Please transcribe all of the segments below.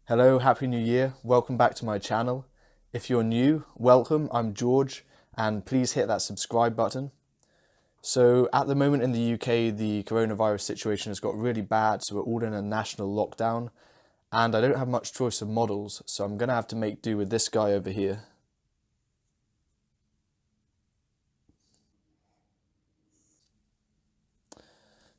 Hello, Happy New Year. Welcome back to my channel. If you're new, welcome. I'm George, and please hit that subscribe button. So at the moment in the UK, the coronavirus situation has got really bad, so we're all in a national lockdown, and I don't have much choice of models, so I'm going to have to make do with this guy over here.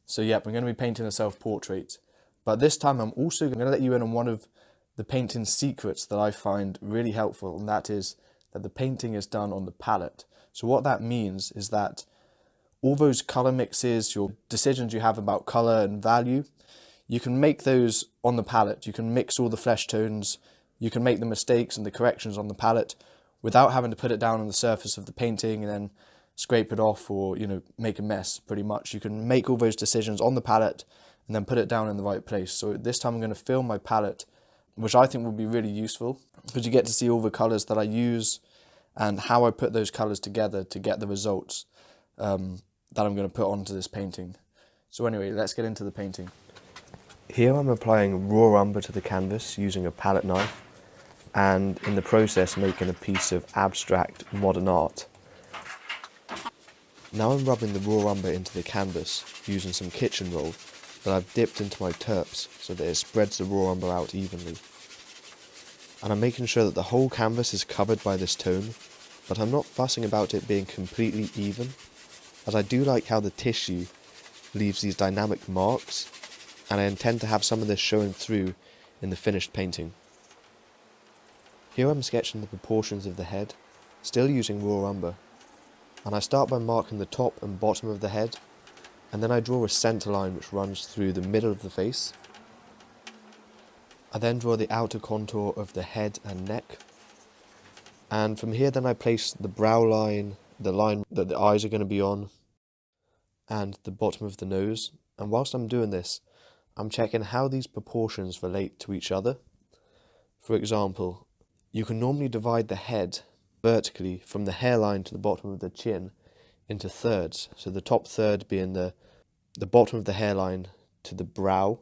So yep, I'm going to be painting a self-portrait, but this time I'm also going to let you in on one of the painting secrets that I find really helpful, and that is that the painting is done on the palette. So what that means is that all those color mixes, your decisions you have about color and value, you can make those on the palette. You can mix all the flesh tones, you can make the mistakes and the corrections on the palette without having to put it down on the surface of the painting and then scrape it off or, make a mess, pretty much. You can make all those decisions on the palette and then put it down in the right place. So this time I'm going to film my palette, which I think will be really useful because you get to see all the colors that I use and how I put those colors together to get the results that I'm going to put onto this painting. So anyway, let's get into the painting. Here I'm applying raw umber to the canvas using a palette knife, and in the process making a piece of abstract modern art. Now I'm rubbing the raw umber into the canvas using some kitchen roll that I've dipped into my terps so that it spreads the raw umber out evenly. And I'm making sure that the whole canvas is covered by this tone, but I'm not fussing about it being completely even, as I do like how the tissue leaves these dynamic marks, and I intend to have some of this showing through in the finished painting. Here I'm sketching the proportions of the head, still using raw umber, and I start by marking the top and bottom of the head, and then I draw a centre line which runs through the middle of the face. I then draw the outer contour of the head and neck, and from here then I place the brow line, the line that the eyes are going to be on, and the bottom of the nose. And whilst I'm doing this, I'm checking how these proportions relate to each other. For example, you can normally divide the head vertically from the hairline to the bottom of the chin into thirds, so the top third being the bottom of the hairline to the brow,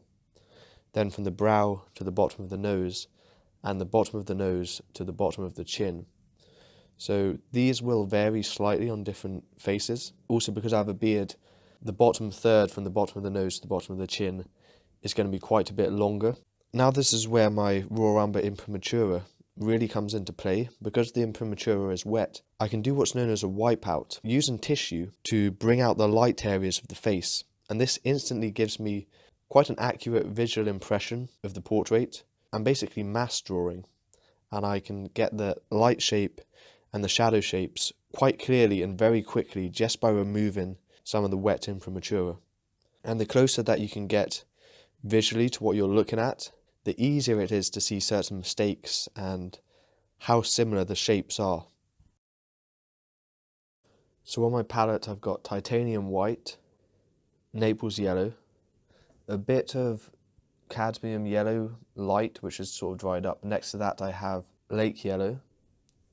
then from the brow to the bottom of the nose, and the bottom of the nose to the bottom of the chin. So these will vary slightly on different faces. Also, because I have a beard, the bottom third from the bottom of the nose to the bottom of the chin is going to be quite a bit longer. Now this is where my raw umber imprimatura really comes into play. Because the imprimatura is wet, I can do what's known as a wipeout, using tissue to bring out the light areas of the face, and this instantly gives me quite an accurate visual impression of the portrait. I'm basically mass drawing, and I can get the light shape and the shadow shapes quite clearly and very quickly just by removing some of the wet imprimatura. And the closer that you can get visually to what you're looking at, the easier it is to see certain mistakes and how similar the shapes are. So on my palette I've got titanium white, Naples yellow, a bit of cadmium yellow light which is sort of dried up. Next to that I have lake yellow.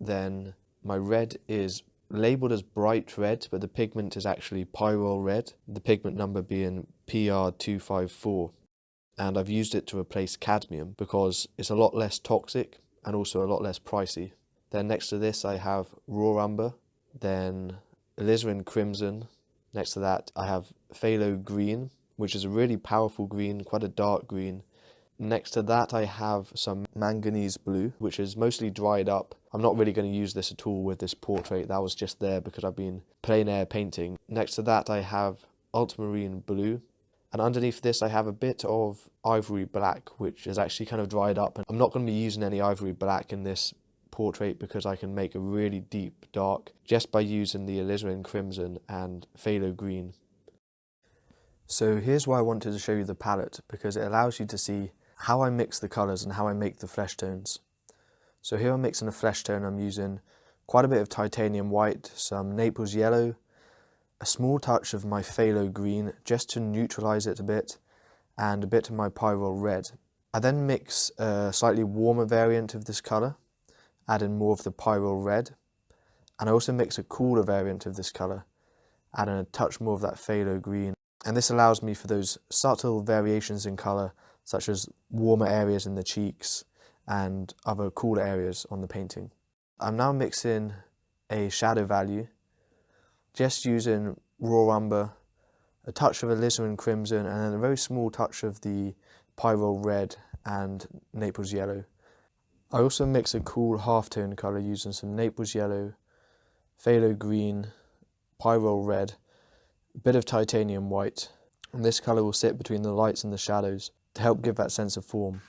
Then my red is labelled as bright red, but the pigment is actually pyrrole red, the pigment number being PR254. And I've used it to replace cadmium because it's a lot less toxic and also a lot less pricey. Then next to this I have raw umber, then Alizarin Crimson. Next to that I have Phthalo Green, which is a really powerful green, quite a dark green. Next to that I have some Manganese blue, which is mostly dried up. I'm not really going to use this at all with this portrait, that was just there because I've been plein air painting. Next to that I have Ultramarine blue. And underneath this I have a bit of ivory black, which is actually kind of dried up. And I'm not going to be using any ivory black in this portrait because I can make a really deep dark just by using the Alizarin Crimson and Phthalo Green. So here's why I wanted to show you the palette, because it allows you to see how I mix the colours and how I make the flesh tones. So here I'm mixing a flesh tone. I'm using quite a bit of titanium white, some Naples yellow, a small touch of my Phthalo Green just to neutralise it a bit, and a bit of my pyrrole red. I then mix a slightly warmer variant of this colour, add in more of the pyrrole red, and I also mix a cooler variant of this colour, add in a touch more of that Phthalo Green. And this allows me for those subtle variations in colour, such as warmer areas in the cheeks and other cool areas on the painting. I'm now mixing a shadow value, just using raw umber, a touch of alizarin crimson, and then a very small touch of the pyrrole red and Naples yellow. I also mix a cool halftone colour using some Naples yellow, phthalo green, pyrrole red, a bit of titanium white, and this colour will sit between the lights and the shadows to help give that sense of form.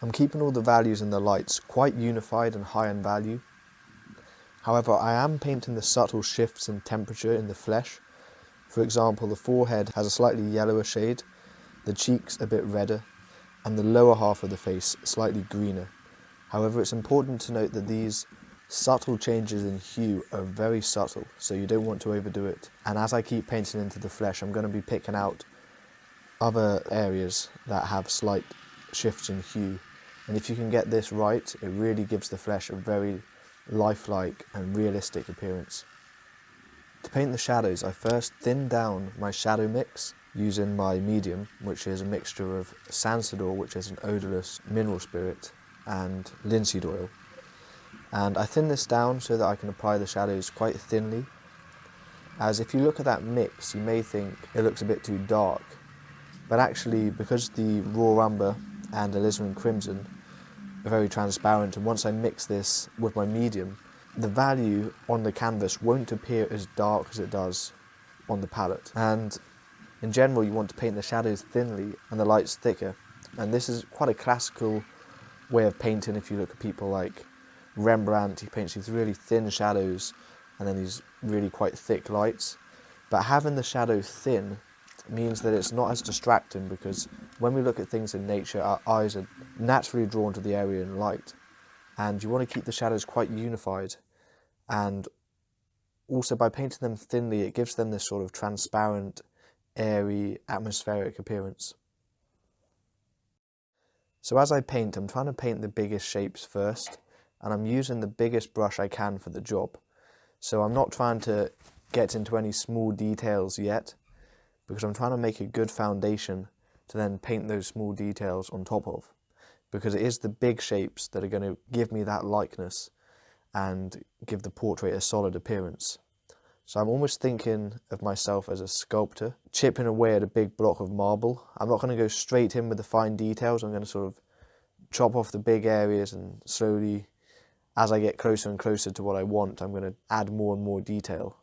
I'm keeping all the values in the lights quite unified and high in value. However, I am painting the subtle shifts in temperature in the flesh. For example, the forehead has a slightly yellower shade, the cheeks a bit redder, and the lower half of the face slightly greener. However, it's important to note that these subtle changes in hue are very subtle, so you don't want to overdo it. And as I keep painting into the flesh, I'm going to be picking out other areas that have slight shifts in hue. And if you can get this right, it really gives the flesh a very lifelike and realistic appearance. To paint the shadows, I first thin down my shadow mix using my medium, which is a mixture of Sansador, which is an odourless mineral spirit, and linseed oil. And I thin this down so that I can apply the shadows quite thinly, as if you look at that mix you may think it looks a bit too dark, but actually because the raw umber and alizarin crimson are very transparent, and once I mix this with my medium, the value on the canvas won't appear as dark as it does on the palette. And in general you want to paint the shadows thinly and the lights thicker, and this is quite a classical way of painting. If you look at people like Rembrandt, he paints these really thin shadows and then these really quite thick lights. But having the shadow thin means that it's not as distracting, because when we look at things in nature, our eyes are naturally drawn to the area in light, and you want to keep the shadows quite unified. And also by painting them thinly, it gives them this sort of transparent, airy, atmospheric appearance. So as I paint, I'm trying to paint the biggest shapes first, and I'm using the biggest brush I can for the job. So I'm not trying to get into any small details yet, because I'm trying to make a good foundation to then paint those small details on top of, because it is the big shapes that are going to give me that likeness and give the portrait a solid appearance. So I'm almost thinking of myself as a sculptor, chipping away at a big block of marble. I'm not going to go straight in with the fine details. I'm going to sort of chop off the big areas, and slowly, as I get closer and closer to what I want, I'm going to add more and more detail.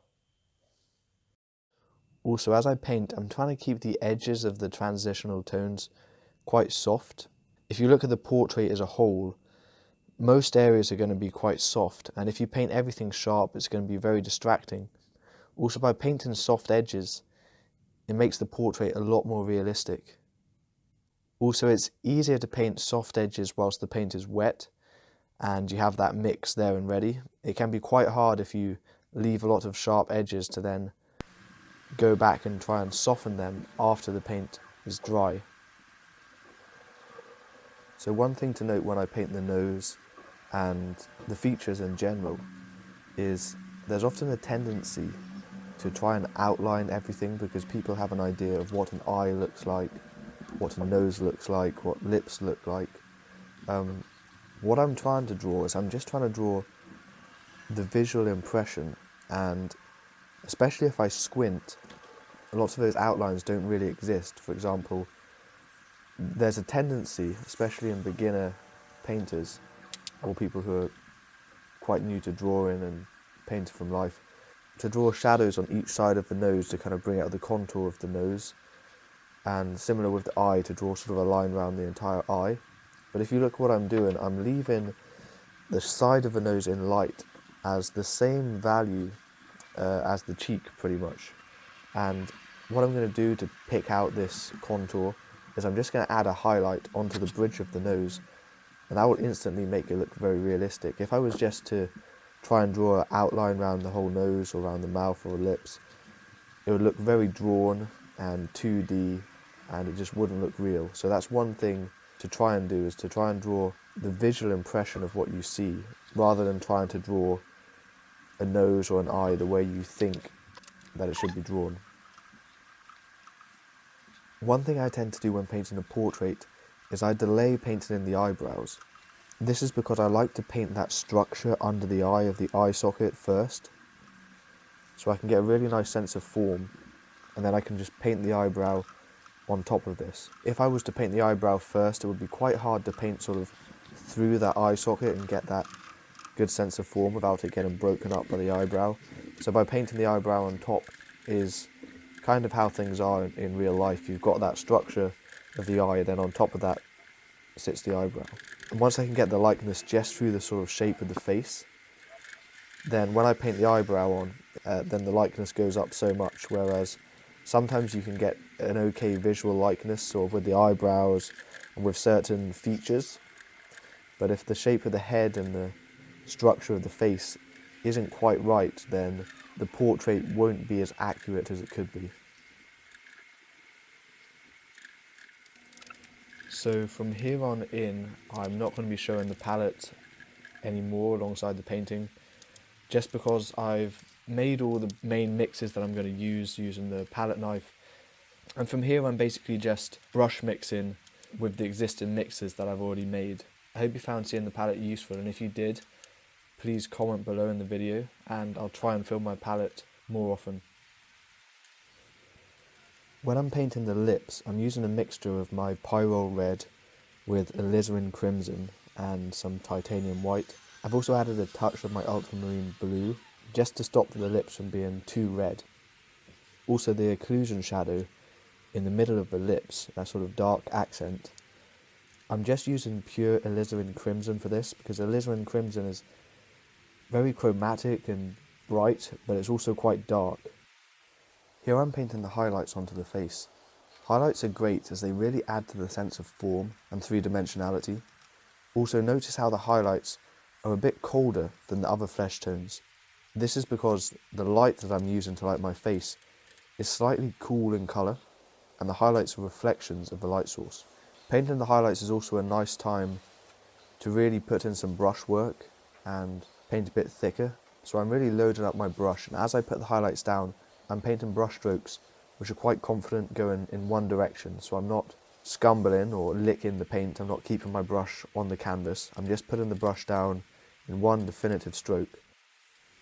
Also, as I paint, I'm trying to keep the edges of the transitional tones quite soft. If you look at the portrait as a whole, most areas are going to be quite soft, and if you paint everything sharp, it's going to be very distracting. Also, by painting soft edges, it makes the portrait a lot more realistic. Also, it's easier to paint soft edges whilst the paint is wet, and you have that mix there and ready. It can be quite hard if you leave a lot of sharp edges to then go back and try and soften them after the paint is dry. So one thing to note when I paint the nose and the features in general is there's often a tendency to try and outline everything, because people have an idea of what an eye looks like, what a nose looks like, what lips look like. What I'm trying to draw is I'm just trying to draw the visual impression, and especially if I squint, lots of those outlines don't really exist. For example, there's a tendency, especially in beginner painters or people who are quite new to drawing and painting from life, to draw shadows on each side of the nose to kind of bring out the contour of the nose, and similar with the eye, to draw sort of a line around the entire eye. But if you look what I'm doing, I'm leaving the side of the nose in light as the same value as the cheek, pretty much. And what I'm going to do to pick out this contour is I'm just going to add a highlight onto the bridge of the nose, and that will instantly make it look very realistic. If I was just to try and draw an outline around the whole nose or around the mouth or lips, it would look very drawn and 2D, and it just wouldn't look real. So that's one thing to try and do, is to try and draw the visual impression of what you see, rather than trying to draw a nose or an eye the way you think that it should be drawn. One thing I tend to do when painting a portrait is I delay painting in the eyebrows. This is because I like to paint that structure under the eye of the eye socket first, so I can get a really nice sense of form, and then I can just paint the eyebrow on top of this. If I was to paint the eyebrow first, it would be quite hard to paint sort of through that eye socket and get that good sense of form without it getting broken up by the eyebrow. So by painting the eyebrow on top is kind of how things are in real life. You've got that structure of the eye, then on top of that sits the eyebrow. And once I can get the likeness just through the sort of shape of the face, then when I paint the eyebrow on, then the likeness goes up so much, whereas sometimes you can get an okay visual likeness sort of with the eyebrows and with certain features, but if the shape of the head and the structure of the face isn't quite right, then the portrait won't be as accurate as it could be. So from here on in, I'm not going to be showing the palette anymore alongside the painting, just because I've made all the main mixes that I'm going to use using the palette knife. And from here I'm basically just brush mixing with the existing mixes that I've already made. I hope you found seeing the palette useful, and if you did, please comment below in the video and I'll try and fill my palette more often. When I'm painting the lips, I'm using a mixture of my Pyrrole Red with Alizarin Crimson and some Titanium White. I've also added a touch of my Ultramarine Blue just to stop the lips from being too red. Also the occlusion shadow in the middle of the lips, that sort of dark accent. I'm just using pure Alizarin Crimson for this because Alizarin Crimson is very chromatic and bright, but it's also quite dark. Here I'm painting the highlights onto the face. Highlights are great as they really add to the sense of form and three-dimensionality. Also notice how the highlights are a bit colder than the other flesh tones. This is because the light that I'm using to light my face is slightly cool in colour, and the highlights are reflections of the light source. Painting the highlights is also a nice time to really put in some brush work and paint a bit thicker. So I'm really loading up my brush, and as I put the highlights down, I'm painting brush strokes which are quite confident going in one direction. So I'm not scumbling or licking the paint, I'm not keeping my brush on the canvas, I'm just putting the brush down in one definitive stroke.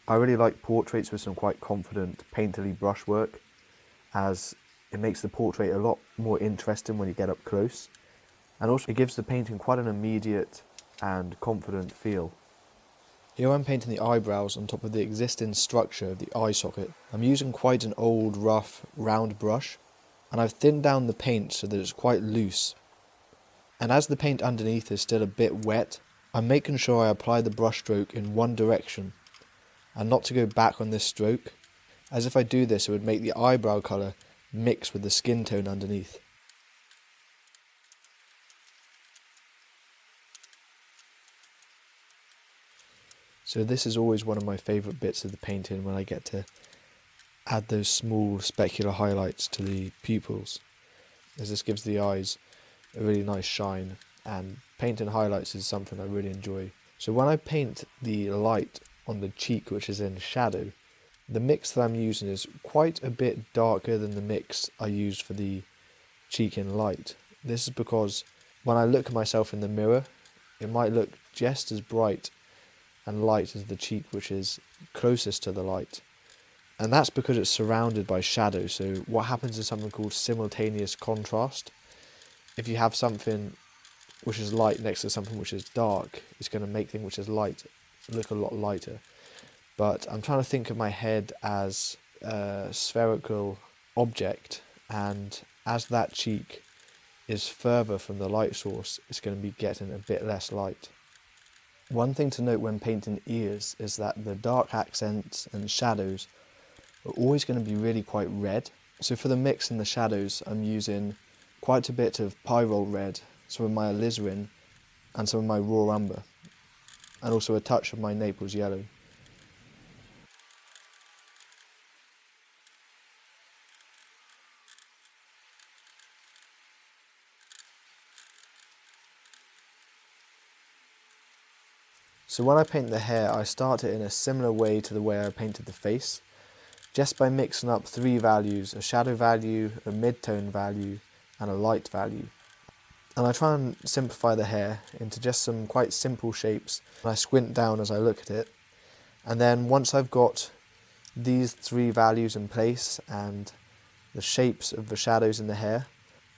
I really like portraits with some quite confident painterly brush work, as it makes the portrait a lot more interesting when you get up close, and also it gives the painting quite an immediate and confident feel. Here I'm painting the eyebrows on top of the existing structure of the eye socket. I'm using quite an old, rough, round brush, and I've thinned down the paint so that it's quite loose. And as the paint underneath is still a bit wet, I'm making sure I apply the brush stroke in one direction, and not to go back on this stroke, as if I do this it would make the eyebrow colour mix with the skin tone underneath. So this is always one of my favourite bits of the painting, when I get to add those small specular highlights to the pupils, as this gives the eyes a really nice shine, and painting highlights is something I really enjoy. So when I paint the light on the cheek which is in shadow, the mix that I'm using is quite a bit darker than the mix I used for the cheek in light. This is because when I look at myself in the mirror, it might look just as bright and light as the cheek which is closest to the light. And that's because it's surrounded by shadow. So what happens is something called simultaneous contrast. If you have something which is light next to something which is dark, it's going to make things which is light look a lot lighter. But I'm trying to think of my head as a spherical object, and as that cheek is further from the light source, it's going to be getting a bit less light. One thing to note when painting ears is that the dark accents and shadows are always going to be really quite red. So for the mix in the shadows, I'm using quite a bit of Pyrrole Red, some of my Alizarin and some of my raw umber, and also a touch of my Naples yellow. So when I paint the hair, I start it in a similar way to the way I painted the face, just by mixing up three values: a shadow value, a mid-tone value, and a light value. And I try and simplify the hair into just some quite simple shapes. And I squint down as I look at it. And then once I've got these three values in place and the shapes of the shadows in the hair,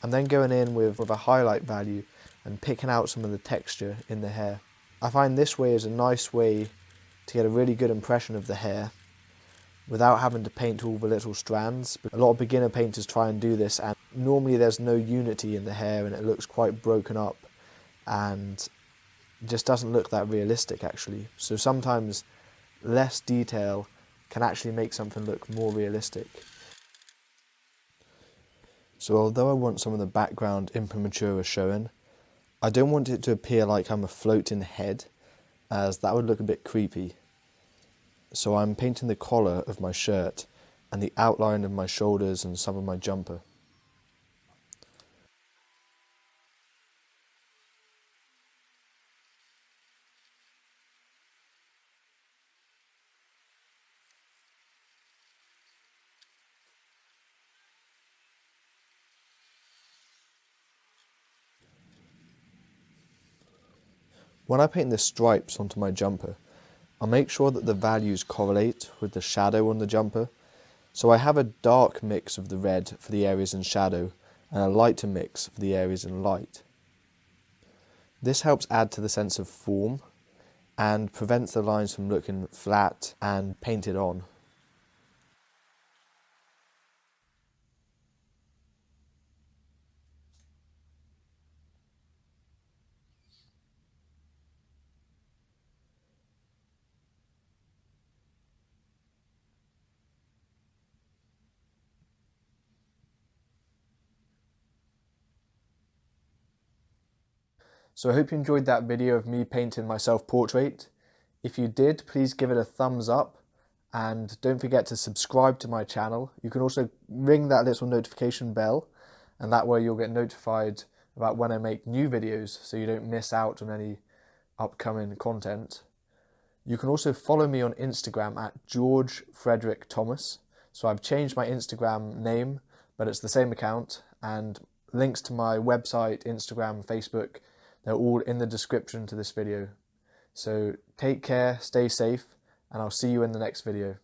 I'm then going in with a highlight value and picking out some of the texture in the hair. I find this way is a nice way to get a really good impression of the hair without having to paint all the little strands. A lot of beginner painters try and do this, and normally there's no unity in the hair and it looks quite broken up and just doesn't look that realistic actually. So sometimes less detail can actually make something look more realistic. So although I want some of the background imprimatura showing, I don't want it to appear like I'm a floating head, as that would look a bit creepy. So I'm painting the collar of my shirt and the outline of my shoulders and some of my jumper. When I paint the stripes onto my jumper, I'll make sure that the values correlate with the shadow on the jumper. So I have a dark mix of the red for the areas in shadow and a lighter mix for the areas in light. This helps add to the sense of form and prevents the lines from looking flat and painted on. So I hope you enjoyed that video of me painting my self-portrait. If you did, please give it a thumbs up and don't forget to subscribe to my channel. You can also ring that little notification bell and that way you'll get notified about when I make new videos so you don't miss out on any upcoming content. You can also follow me on Instagram at George Frederick Thomas. So I've changed my Instagram name, but it's the same account, and links to my website, Instagram, Facebook, they're all in the description to this video. So take care, stay safe, and I'll see you in the next video.